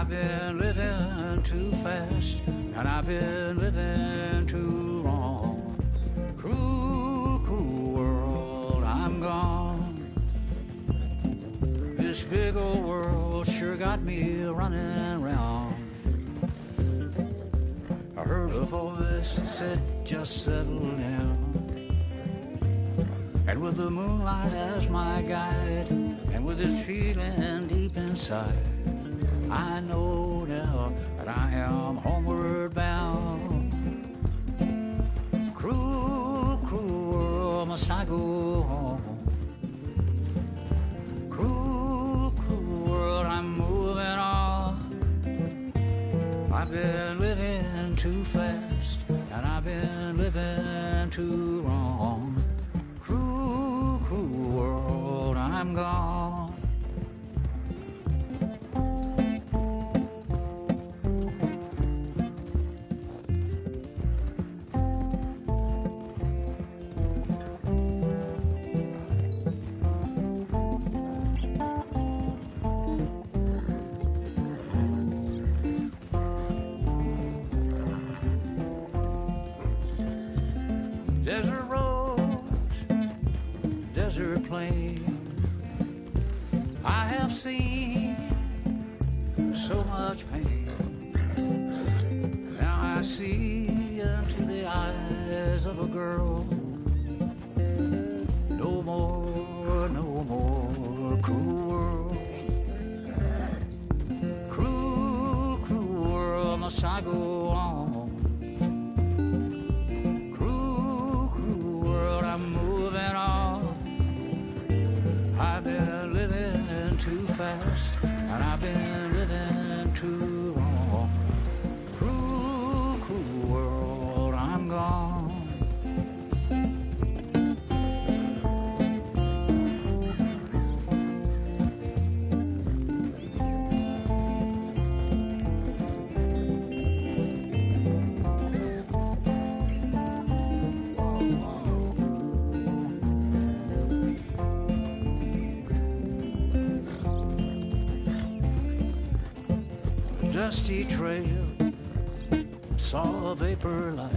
I've been living too fast, and I've been living too long. Cruel, cruel world, I'm gone. This big old world sure got me running round. I heard a voice that said, just settle down. And with the moonlight as my guide, and with this feeling deep inside, I know now that I am homeward bound. Cruel, cruel world, must I go home? Cruel, cruel world, I'm moving on. I've been living too fast, and I've been living too wrong. Cruel, cruel world, I'm gone. Desert roads, desert plain, I have seen so much pain. Now I see into the eyes of a girl. No more, no more cruel world. Cruel, cruel world, must I go on? I'm moving on. I've been living too fast, and I've been living too long. Cruel, cruel world, I'm gone. Dusty trail, saw a vapor light.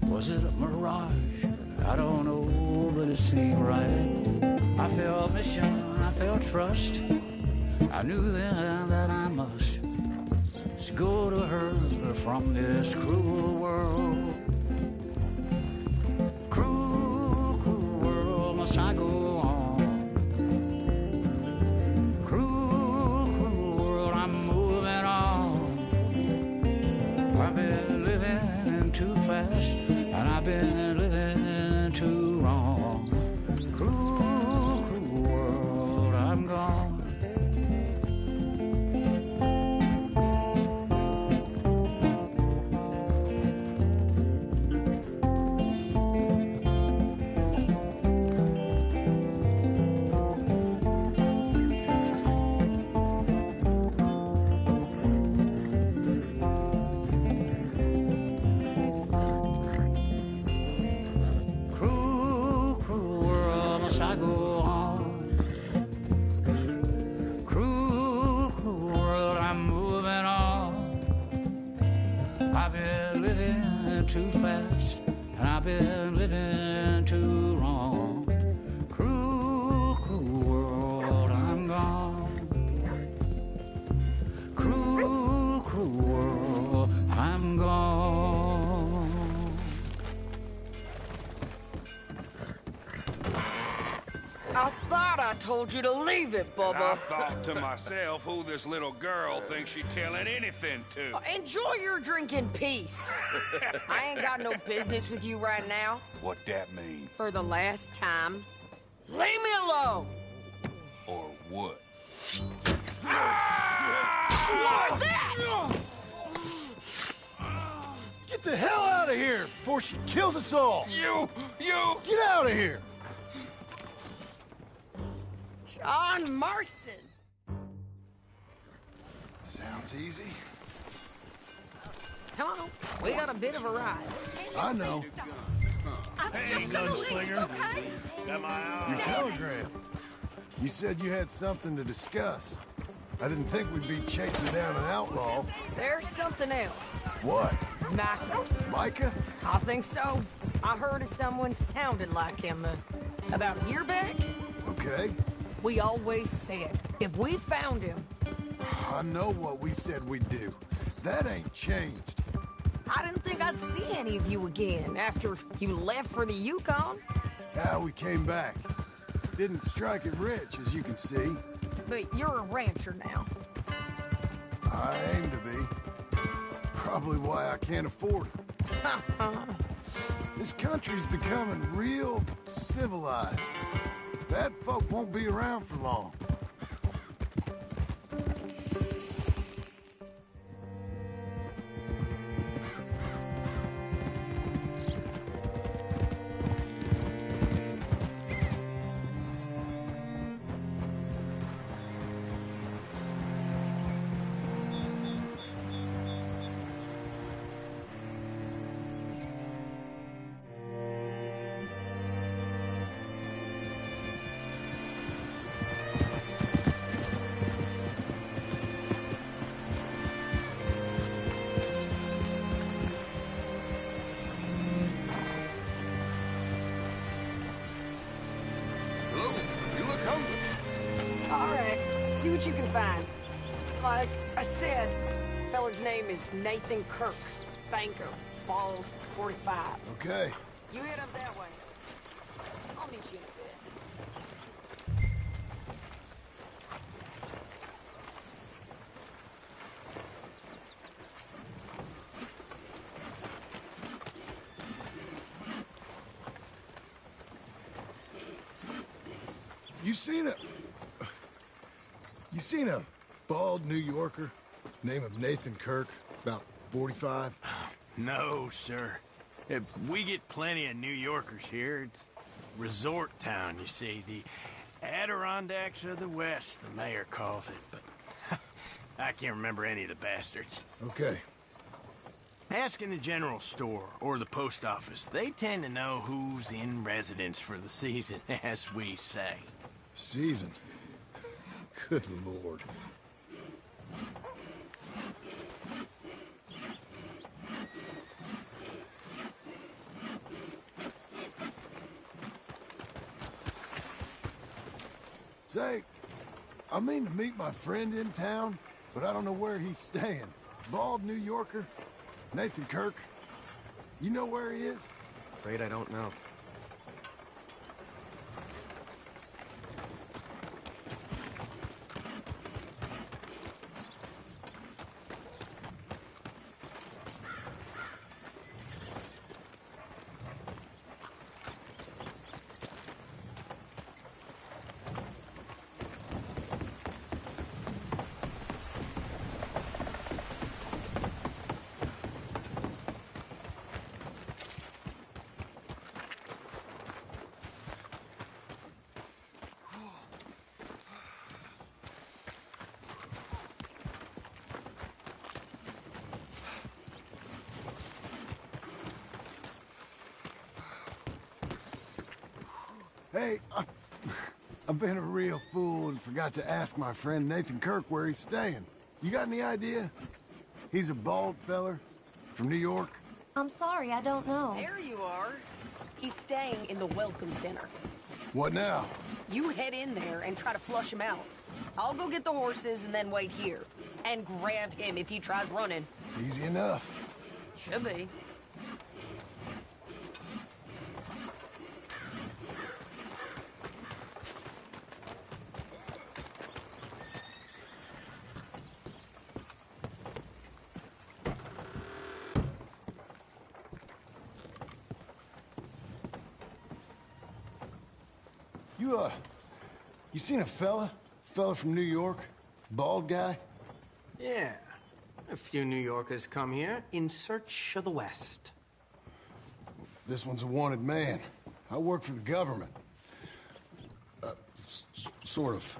Was it a mirage? I don't know, but it seemed right. I felt mission, I felt trust. I knew then that I must go to her from this cruel world. Cruel, cruel world, must I go on? I've been living too fast, and I've been living too wrong. Cruel, cruel world, I'm gone. Too fast, and I've been living too wrong. Cruel, cruel world, I'm gone. Cruel, cruel world, I'm gone. I thought I told you to leave it, Bubba. I thought to myself who this little girl thinks she's telling anything to. Enjoy your drink in peace. I ain't got no business with you right now. What that mean? For the last time, leave me alone. Or what? What's that? Get the hell out of here before she kills us all! You! Get out of here! John Marston. Sounds easy. Come on, we got a bit of a ride. I know. Hey, gunslinger. Okay? Your telegram. You said you had something to discuss. I didn't think we'd be chasing down an outlaw. There's something else. What? Micah. Micah? I think so. I heard of someone sounding like him about a year back. Okay. We always said, if we found him... I know what we said we'd do. That ain't changed. I didn't think I'd see any of you again after you left for the Yukon. Now we came back. Didn't strike it rich, as you can see. But you're a rancher now. I aim to be. Probably why I can't afford it. This country's becoming real civilized. Bad folk won't be around for long. All right, see what you can find. Like I said, feller's name is Nathan Kirk. Banker, bald, 45. Okay. You head up that way. I'll meet you in a bit. You seen a bald New Yorker, name of Nathan Kirk, about 45? No, sir. We get plenty of New Yorkers here. It's resort town, you see. The Adirondacks of the West, the mayor calls it, but I can't remember any of the bastards. Okay. Ask in the general store or the post office. They tend to know who's in residence for the season, as we say. Season? Good Lord. Say, I mean to meet my friend in town, but I don't know where he's staying. Bald New Yorker? Nathan Kirk? You know where he is? Afraid I don't know. Hey, I've been a real fool and forgot to ask my friend Nathan Kirk where he's staying. You got any idea? He's a bald feller from New York. I'm sorry, I don't know. There you are. He's staying in the Welcome Center. What now? You head in there and try to flush him out. I'll go get the horses and then wait here. And grab him if he tries running. Easy enough. Should be. You seen a fella? Fella from New York? Bald guy? Yeah. A few New Yorkers come here in search of the West. This one's a wanted man. I work for the government. Sort of.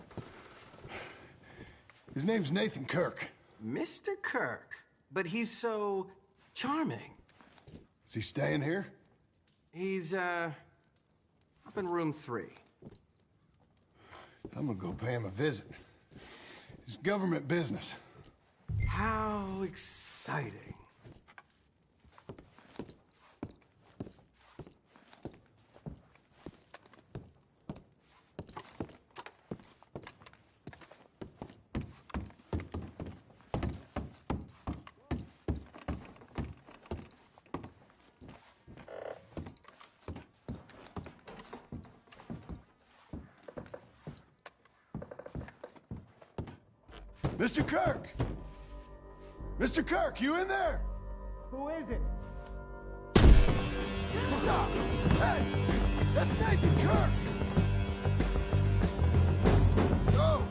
His name's Nathan Kirk. Mr. Kirk? But he's so charming. Is he staying here? He's, up in room 3. I'm gonna go pay him a visit. It's government business. How exciting. Mr. Kirk! Mr. Kirk, you in there? Who is it? Stop! Hey! That's Nathan Kirk! Go!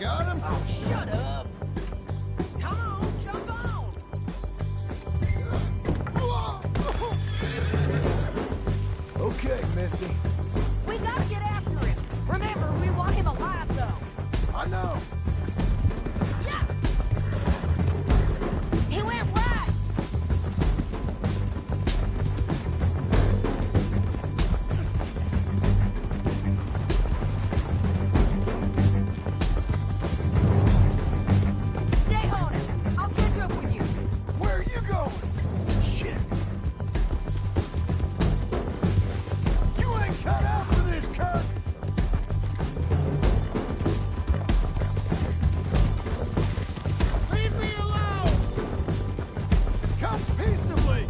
Got him? Oh, shut up! Come on, jump on! Okay, Missy. We gotta get after him. Remember, we want him alive, though. I know. Yeah! He went right! Stay on it. I'll catch up with you. Where are you going? Shit! You ain't cut out for this, Kirk! Leave me alone! Come peaceably!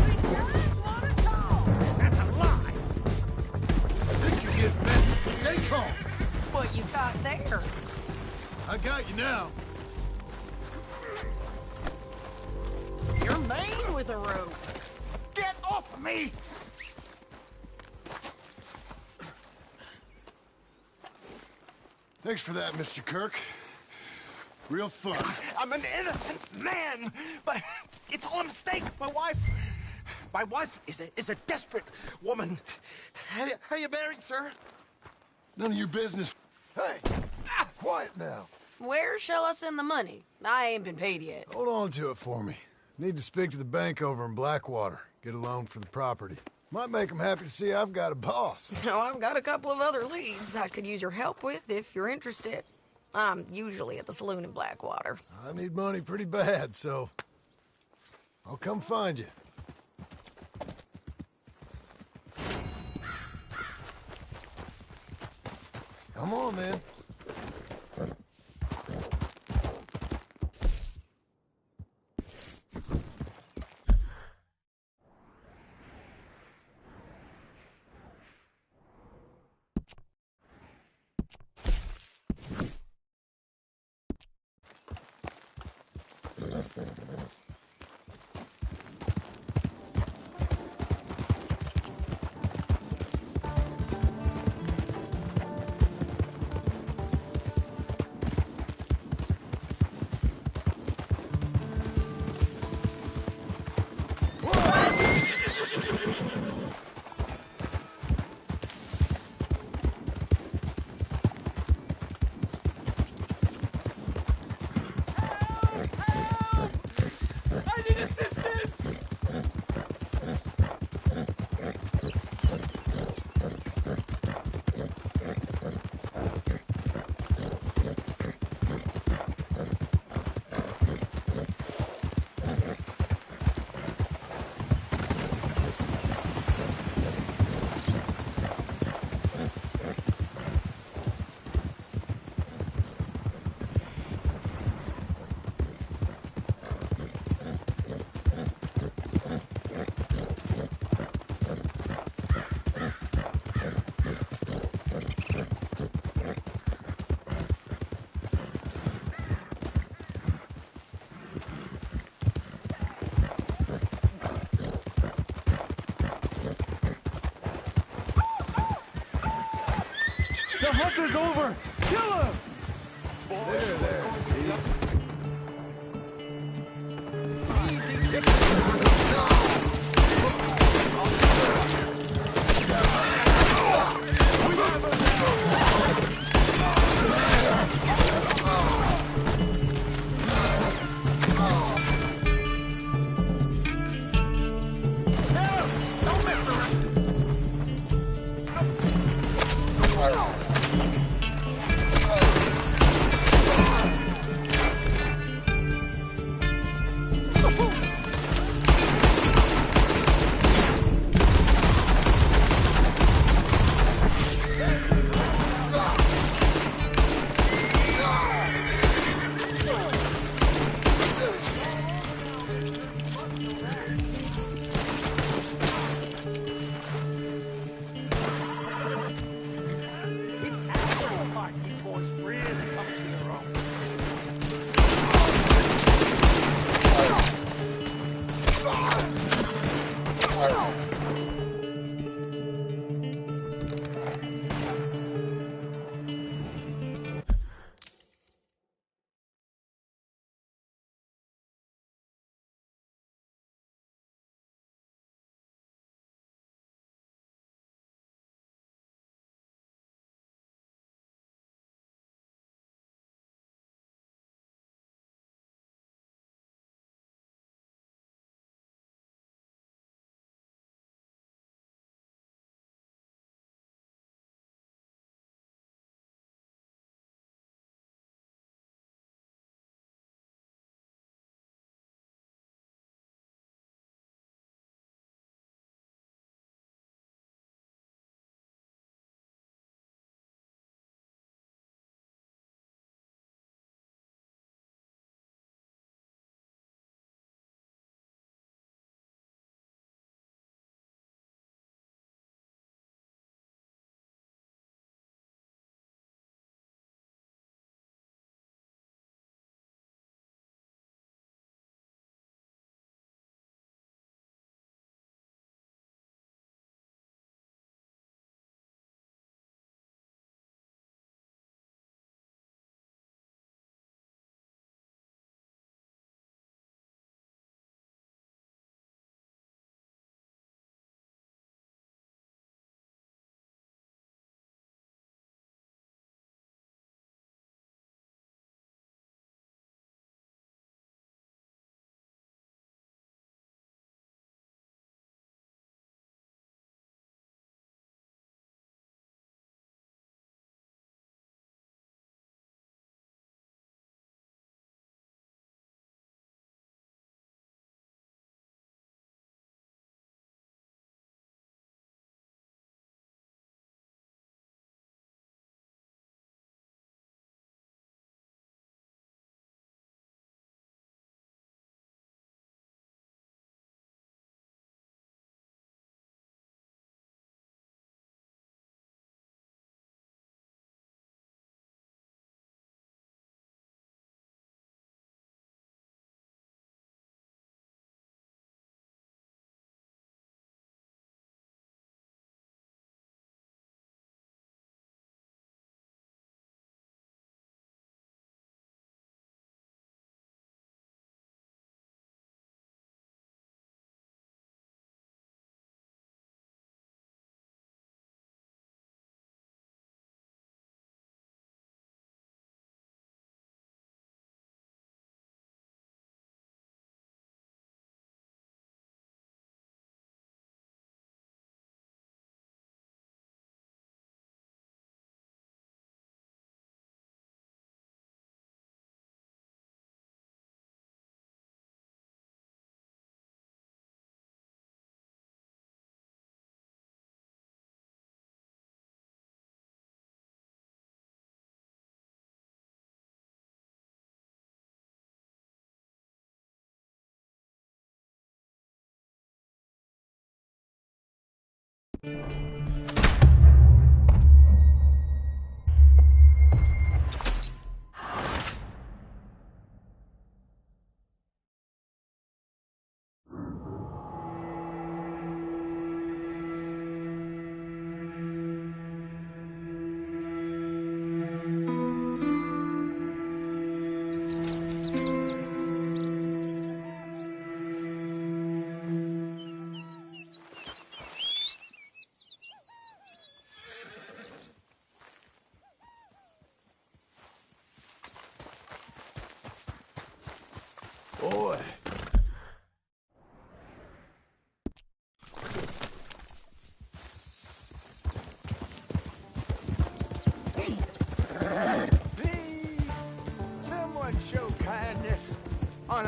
We just wanna talk. That's a lie! This could get messy. Stay calm. What you got there? I got you now. You're mean with a rope. Get off of me! Thanks for that, Mr. Kirk. Real fun. I'm an innocent man, but it's all a mistake. My wife is a desperate woman. Are you married, sir? None of your business. Hey, quiet now. Where shall I send the money? I ain't been paid yet. Hold on to it for me. Need to speak to the bank over in Blackwater. Get a loan for the property. Might make them happy to see I've got a boss. So I've got a couple of other leads I could use your help with if you're interested. I'm usually at the saloon in Blackwater. I need money pretty bad, so I'll come find you. Come on, then. The hunt is over! Kill him! There. Don't mess around!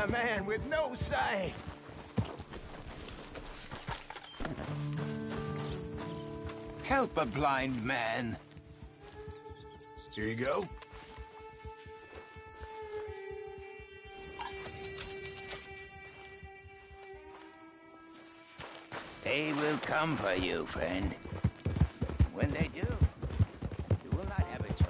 a man with no say. Help a blind man. Here you go. They will come for you, friend. When they do, you will not have a choice.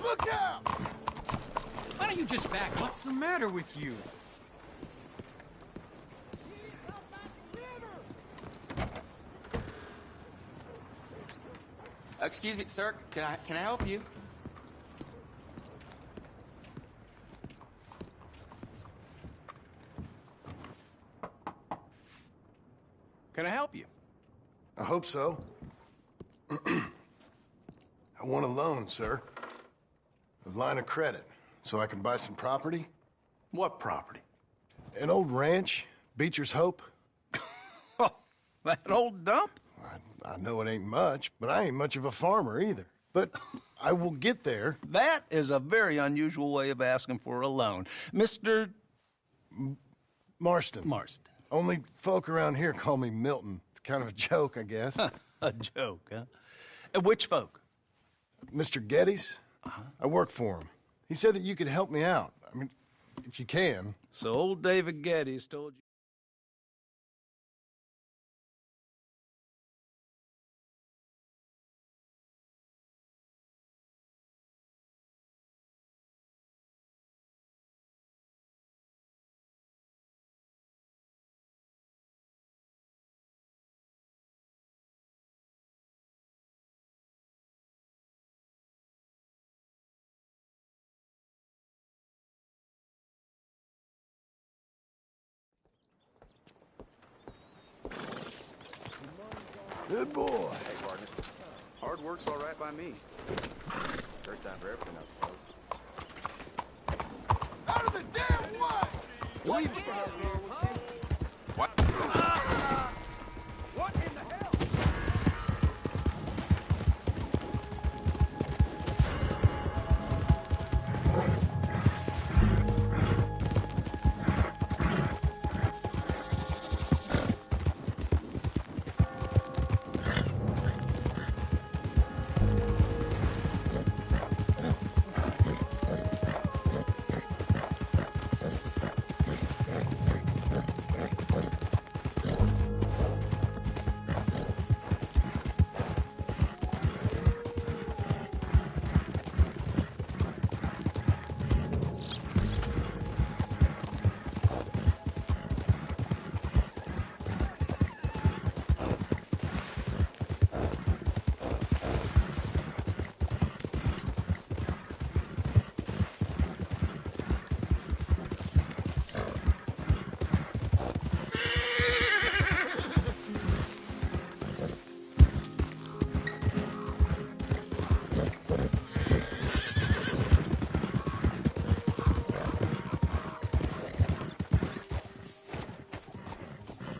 Look out! Why don't you just back? What's the matter with you? Excuse me, sir. Can I help you? Can I help you? I hope so. I want a loan, sir. A line of credit, so I can buy some property. What property? An old ranch, Beecher's Hope. Oh, that old dump? I know it ain't much, but I ain't much of a farmer either. But I will get there. That is a very unusual way of asking for a loan. Mr. Marston. Marston. Only folk around here call me Milton. It's kind of a joke, I guess. A joke, huh? And which folk? Mr. Geddes. I work for him. He said that you could help me out. I mean, if you can. So old David Geddes told you. Good boy. Hey, partner. Hard work's all right by me. First time for everything, I suppose. Out of the damn way! What? What in the hell?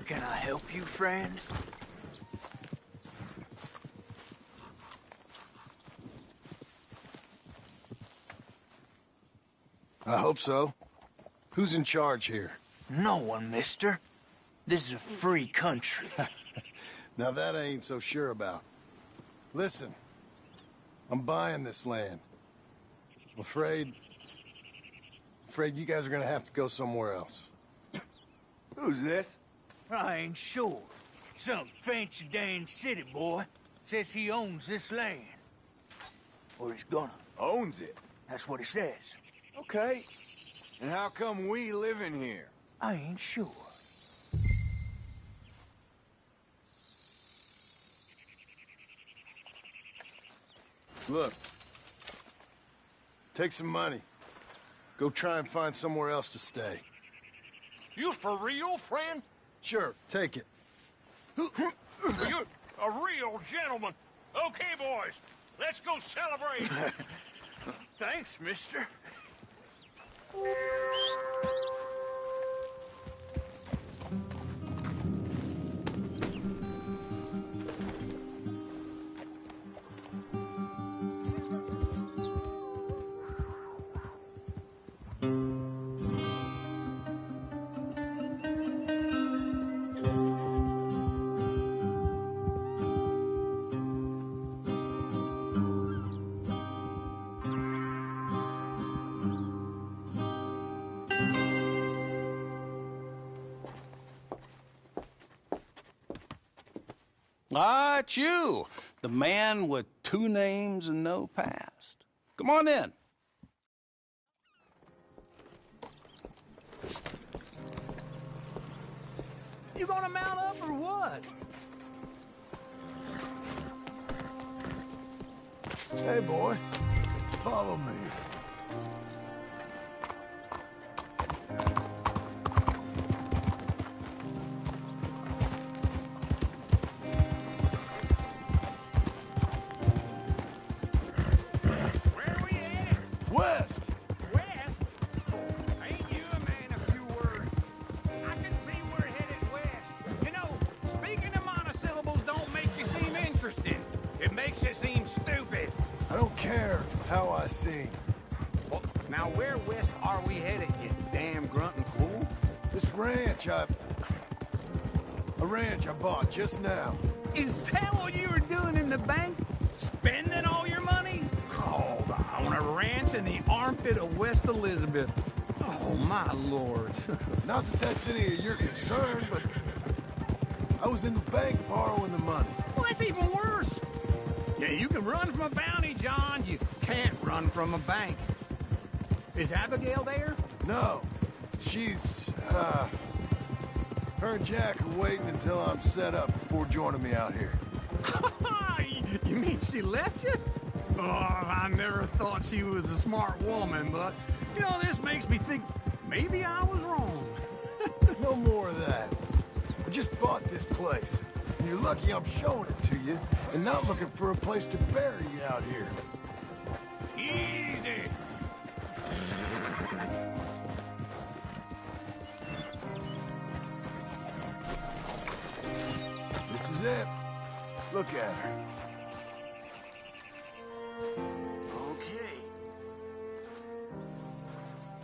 Can I help you, friend? I hope so. Who's in charge here? No one, mister. This is a free country. Now that I ain't so sure about. Listen, I'm buying this land. I'm afraid you guys are gonna have to go somewhere else. Who's this? I ain't sure. Some fancy Dan city boy says he owns this land. Or he's gonna. Owns it. That's what he says. Okay. And how come we live in here? I ain't sure. Look. Take some money. Go try and find somewhere else to stay. You for real, friend? Sure, take it. You're a real gentleman. Okay, boys, let's go celebrate. Thanks, mister. Ah, it's you, the man with 2 names and no past. Come on in. You gonna mount up or what? Hey, boy. Follow me. West! West? Ain't you a man of few words? I can see we're headed west. You know, speaking of monosyllables don't make you seem interesting. It makes you seem stupid. I don't care how I sing. Well, now where west are we headed, you damn grunting fool? This ranch I bought just now. Is that what you were doing in the bank? Spending all your money? Oh, on a ranch in the armpit of West Elizabeth. Oh, my lord. Not that that's any of your concern, but I was in the bank borrowing the money. Well, that's even worse. Yeah, you can run from a bounty, John. You can't run from a bank. Is Abigail there? No. She's, her and Jack are waiting until I'm set up before joining me out here. You mean she left you? Oh, I never thought she was a smart woman, but, you know, this makes me think maybe I was wrong. No more of that. I just bought this place, and you're lucky I'm showing it to you and not looking for a place to bury you out here. Easy. This is it. Look at her. Okay.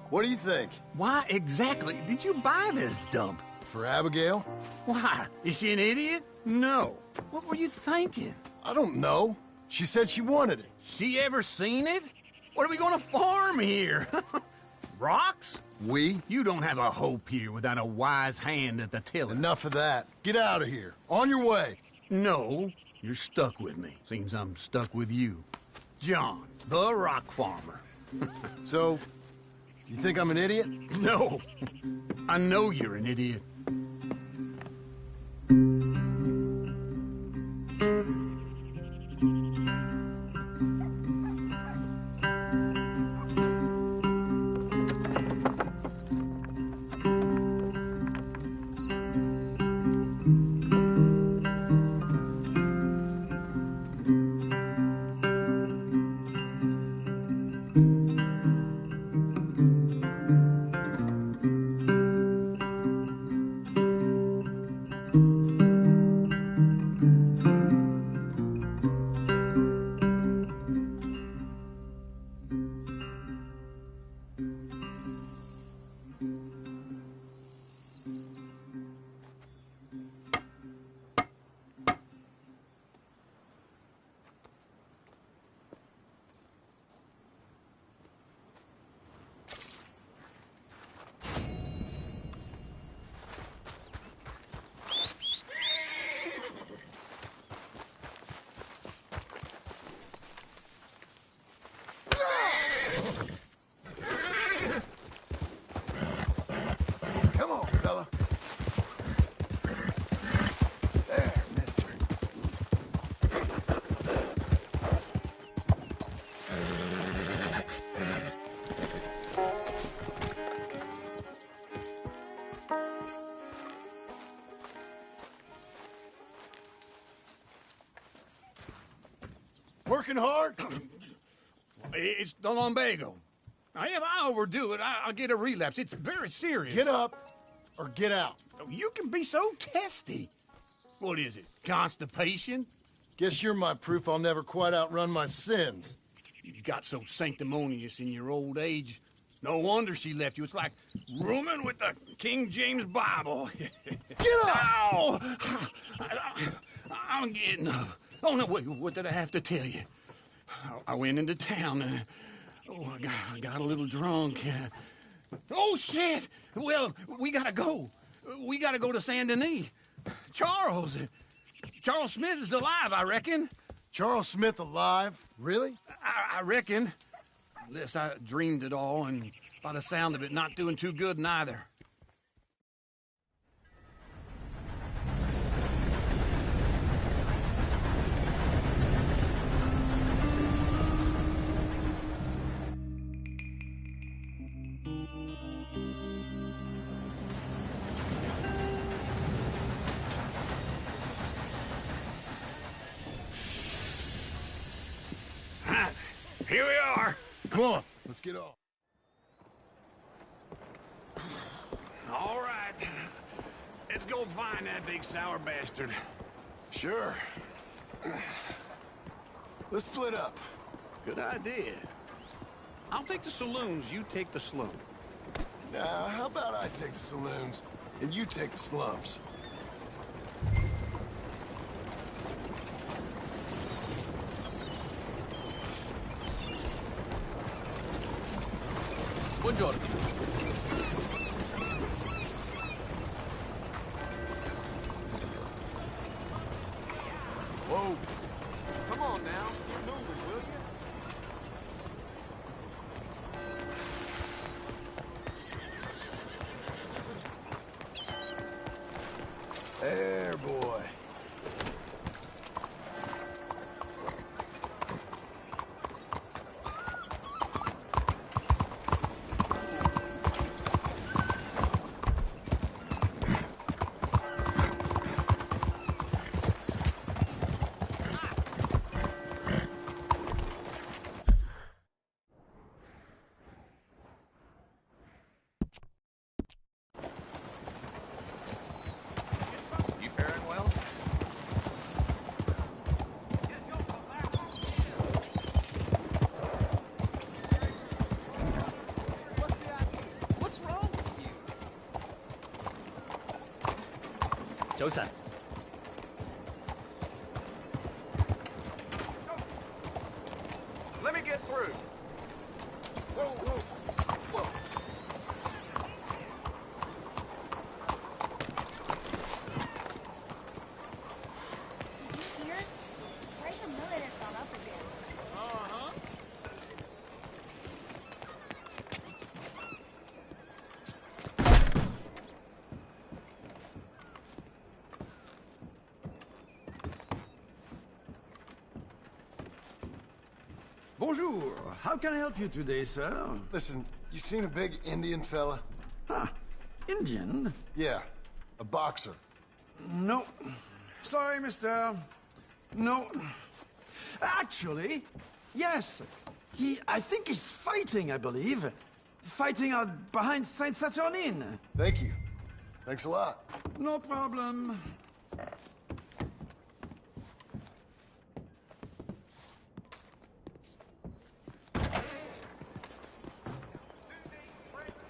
What do you think? Why exactly did you buy this dump? For Abigail? Why? Is she an idiot? No. What were you thinking? I don't know. She said she wanted it. She ever seen it? What are we gonna farm here? Rocks? We? You don't have a hope here without a wise hand at the tiller. Enough of that. Get out of here. On your way. No, you're stuck with me. Seems I'm stuck with you. John, the rock farmer. So, you think I'm an idiot? No. I know you're an idiot. working hard? It's the lumbago. Now, if I overdo it, I'll get a relapse. It's very serious. Get up or get out. You can be so testy. What is it, constipation? Guess you're my proof I'll never quite outrun my sins. You got so sanctimonious in your old age. No wonder she left you. It's like rooming with the King James Bible. Get up! Ow! I'm getting up. Oh, no, wait, what did I have to tell you? I went into town. I got a little drunk. Oh, shit! Well, we gotta go. We gotta go to Saint Denis. Charles Smith is alive, I reckon. Charles Smith alive? Really? I reckon. Unless I dreamed it all, and by the sound of it, not doing too good neither. Here we are. Come on, let's get off. All right. Let's go find that big sour bastard. Sure. Let's split up. Good idea. I'll take the saloons, you take the slum. Now, how about I take the saloons and you take the slums? Buongiorno. Whoa. Come on now. Get moving, will you? There, boy. Let me get through. Whoa, whoa, whoa. Did you hear? Where's the millet has gone up again? Uh-huh. Bonjour. How can I help you today, sir? Listen, you seen a big Indian fella? Huh. Indian? Yeah, a boxer. No. Sorry, mister. No. Actually, yes. I think he's fighting, I believe. Fighting out behind Saint Saturnin. Thank you. Thanks a lot. No problem.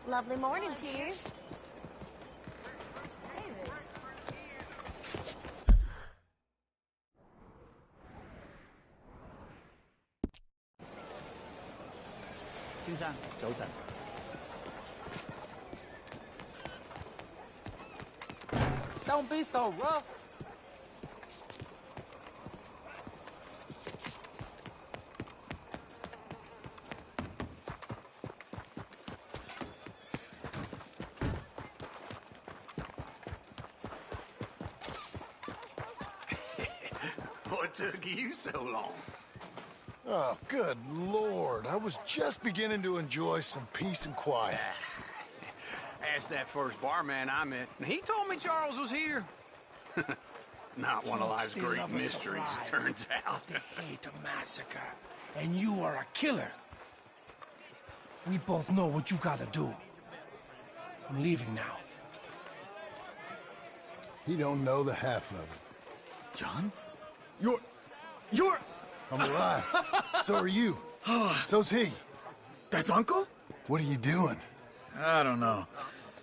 Lovely morning to you. Don't be so rough. What took you so long? Oh, good Lord. I was just beginning to enjoy some peace and quiet. Asked that first barman I met, and he told me Charles was here. Not one of Folks, life's they great love a mysteries, surprise. turns out. They hate a massacre, and you are a killer. We both know what you gotta do. I'm leaving now. He don't know the half of it. John? You're... I'm alive. So are you. So's he. That's Uncle? What are you doing? I don't know.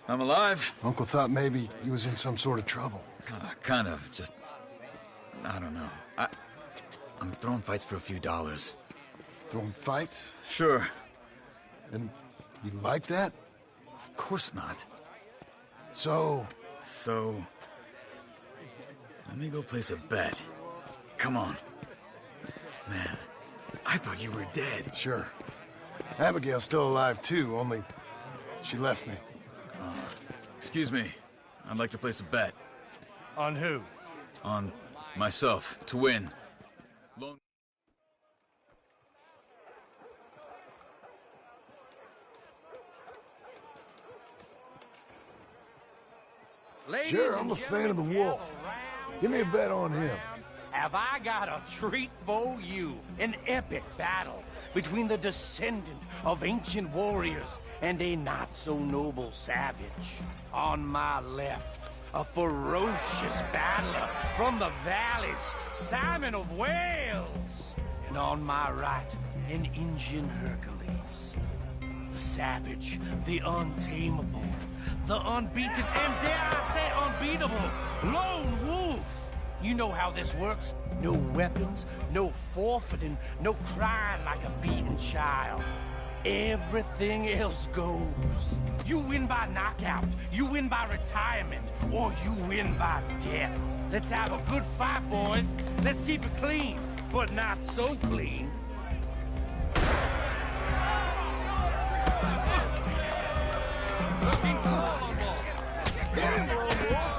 I'm alive. Uncle thought maybe you was in some sort of trouble. Kind of. Just... I don't know. I'm throwing fights for a few dollars. Throwing fights? Sure. And you like that? Of course not. So... Let me go place a bet. Come on. Man, I thought you were dead. Sure. Abigail's still alive, too, only she left me. Excuse me. I'd like to place a bet. On who? On myself, to win. Sure, I'm a fan of the wolf. Give me a bet on him. Have I got a treat for you? An epic battle between the descendant of ancient warriors and a not-so-noble savage. On my left, a ferocious battler from the valleys, Simon of Wales. And on my right, an Indian Hercules. The savage, the untamable, the unbeaten, and dare I say unbeatable, lone wolf. You know how this works. No weapons, no forfeiting, no crying like a beaten child. Everything else goes. You win by knockout, you win by retirement, or you win by death. Let's have a good fight, boys. Let's keep it clean, but not so clean. Hit him, lone wolf!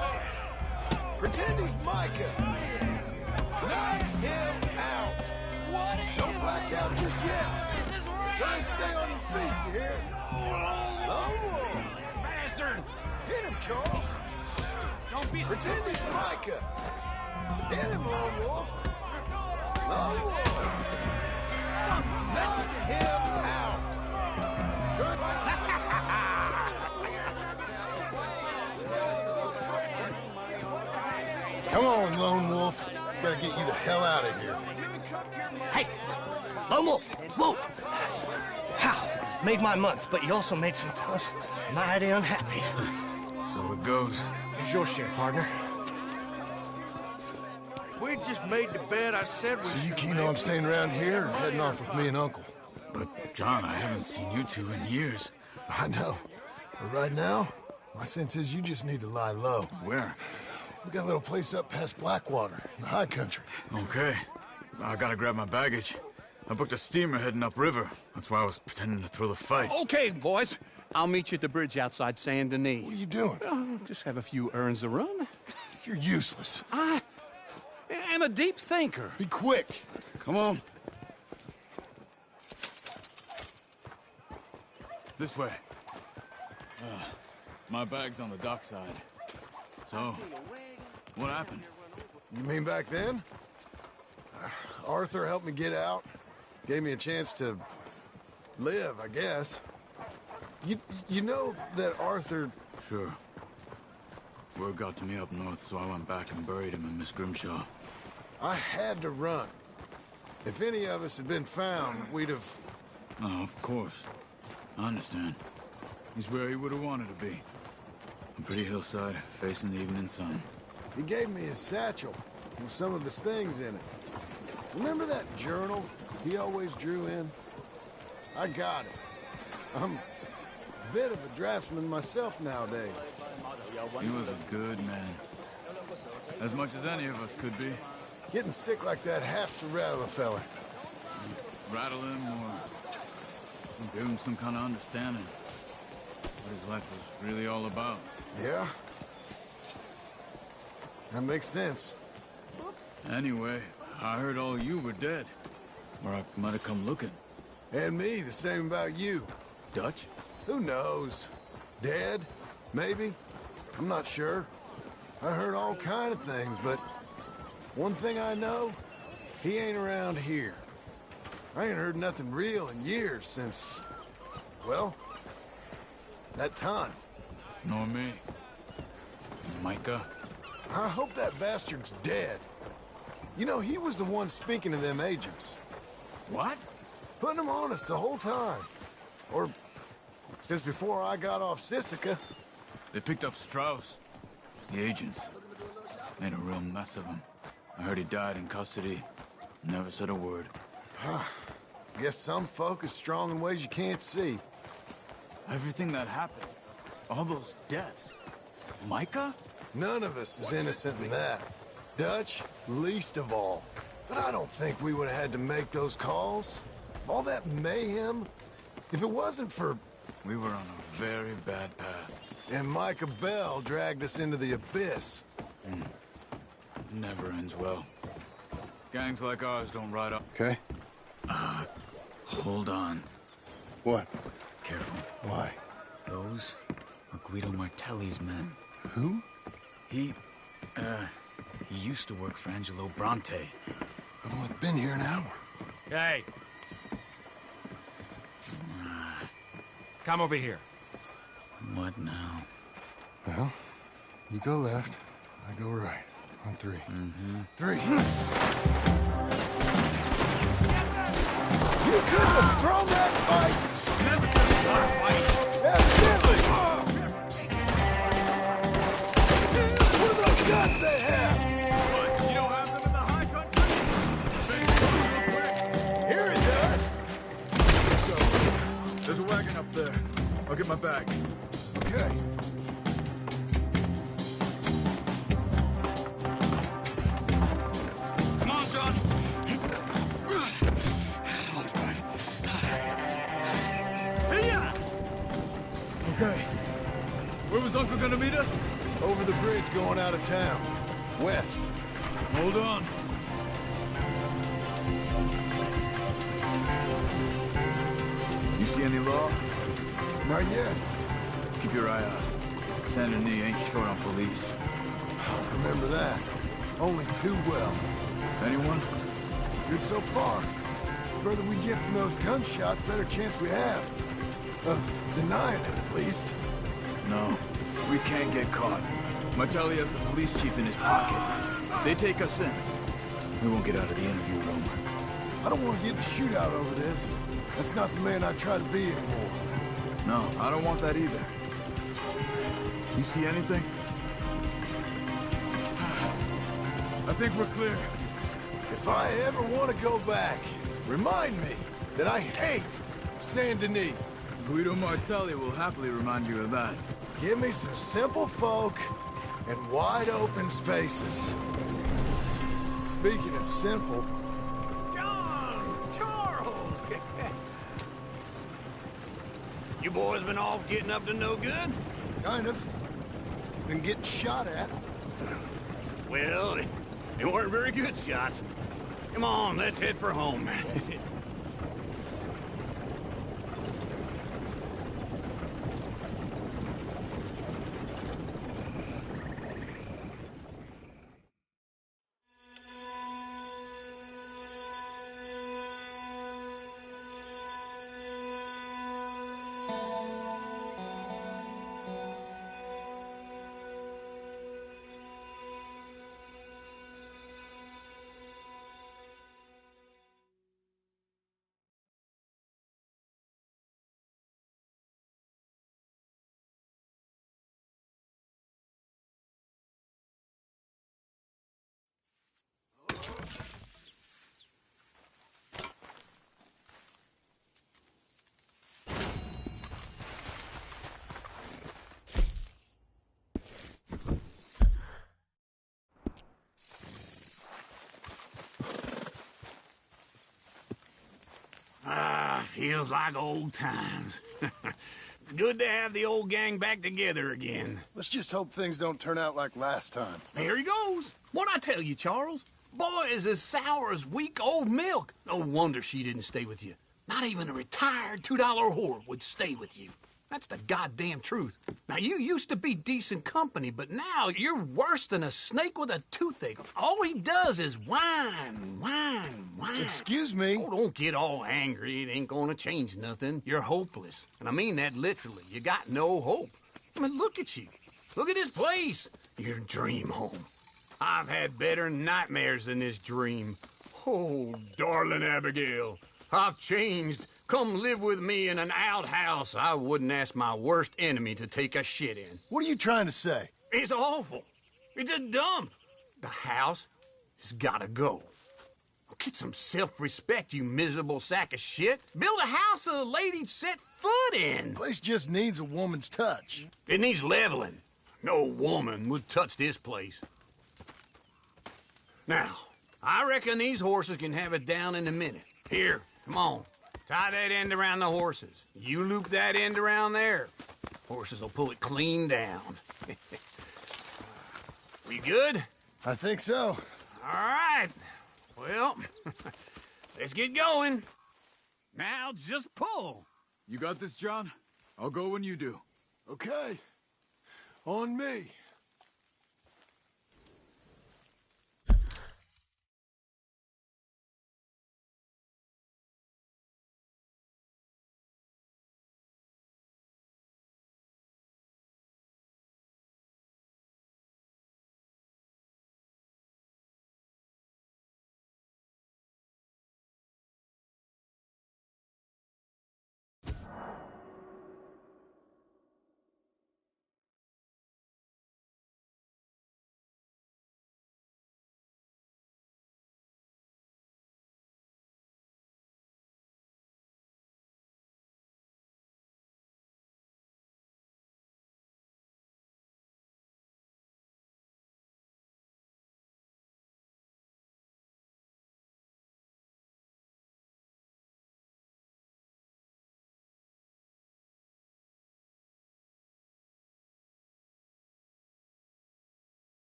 Pretend he's Micah! Knock him out! Don't black out just yet! Try and stay on your feet, you hear? Lone wolf! Bastard! Hit him, Charles! Don't be... Pretend he's Micah! Hit him, lone wolf! Lone wolf! Knock him out! Come on, Lone Wolf. Gotta get you the hell out of here. Hey! Lone Wolf! Whoa! How? Made my month, but you also made some fellas mighty unhappy. So it goes. Here's your share, partner. If we'd just made the bed I said we So you keen on staying around here or heading off with me and Uncle? But, John, I haven't seen you two in years. I know. But right now, my sense is you just need to lie low. Where? We got a little place up past Blackwater, in the high country. Okay. I gotta grab my baggage. I booked a steamer heading upriver. That's why I was pretending to throw the fight. Okay, boys. I'll meet you at the bridge outside Saint Denis. What are you doing? Oh, just have a few errands to run. You're useless. I am a deep thinker. Be quick. Come on. This way. My bag's on the dockside. So, what happened? You mean back then? Arthur helped me get out. Gave me a chance to live, I guess. You know that Arthur... Sure. Word got to me up north, so I went back and buried him in Miss Grimshaw. I had to run. If any of us had been found, we'd have... Oh, of course. I understand. He's where he would have wanted to be. A pretty hillside, facing the evening sun. He gave me his satchel with some of his things in it. Remember that journal he always drew in? I got it. I'm a bit of a draftsman myself nowadays. He was a good man. As much as any of us could be. Getting sick like that has to rattle a fella. Rattle him or give him some kind of understanding. What his life was really all about. Yeah? That makes sense. Anyway, I heard all you were dead. Or I might have come looking. And me, the same about you. Dutch? Who knows? Dead? Maybe? I'm not sure. I heard all kind of things, but One thing I know, he ain't around here. I ain't heard nothing real in years since, well, that time. Nor me. Micah? I hope that bastard's dead. You know, he was the one speaking to them agents. What? Putting them on us the whole time. Or since before I got off Sisika. They picked up Strauss. The agents. Made a real mess of him. I heard he died in custody. Never said a word. Guess some folk are strong in ways you can't see. Everything that happened. All those deaths. Micah? None of us is innocent in that. Dutch, least of all. But I don't think we would have had to make those calls. All that mayhem. If it wasn't for... We were on a very bad path. And Micah Bell dragged us into the abyss. Never ends well. Gangs like ours don't ride up. Okay. Hold on. What? Careful. Why? Those are Guido Martelli's men. Who? He used to work for Angelo Bronte. I've only been here an hour. Hey. Come over here. What now? Well, you go left, I go right. On three. Three. You couldn't have thrown that fight! Never could have thrown a fight. Evidently! What are those guns they have? What? You don't have them in the high country? Here he does! Let's go. There's a wagon up there. I'll get my bag. Okay. Come on, John. I'll drive. Hey-ya! Okay. Where was Uncle gonna meet us? Over the bridge going out of town. West. Hold on. You see any law? Not yet. Keep your eye out. Saint Denis ain't short on police. Remember that. Only too well. Anyone? Good so far. Further we get from those gunshots, better chance we have. Of denying it, at least. No. We can't get caught. Martelli has the police chief in his pocket. If they take us in, we won't get out of the interview room. I don't want to get in a shootout over this. That's not the man I try to be anymore. No, I don't want that either. You see anything? I think we're clear. If I ever want to go back, remind me that I hate Saint Denis. Guido Martelli will happily remind you of that. Give me some simple folk and wide open spaces. Speaking of simple... John! Charles! You boys been off getting up to no good? Kind of. Been getting shot at. Well, they weren't very good shots. Come on, let's head for home. Feels like old times. Good to have the old gang back together again. Let's just hope things don't turn out like last time. There he goes. What'd I tell you, Charles? Boy is as sour as weak old milk. No wonder she didn't stay with you. Not even a retired $2 whore would stay with you. That's the goddamn truth. Now, you used to be decent company, but now you're worse than a snake with a toothache. All he does is whine, whine, whine. Excuse me? Oh, don't get all angry. It ain't gonna change nothing. You're hopeless. And I mean that literally. You got no hope. I mean, look at you. Look at this place. Your dream home. I've had better nightmares than this dream. Oh, darling Abigail, I've changed. Come live with me in an outhouse I wouldn't ask my worst enemy to take a shit in. What are you trying to say? It's awful. It's a dump. The house has gotta go. Get some self-respect, you miserable sack of shit. Build a house a lady'd set foot in. Place just needs a woman's touch. It needs leveling. No woman would touch this place. Now, I reckon these horses can have it down in a minute. Here, come on. Tie that end around the horses. You loop that end around there. Horses will pull it clean down. We good? I think so. All right. Well, let's get going. Now just pull. You got this, John? I'll go when you do. Okay. On me.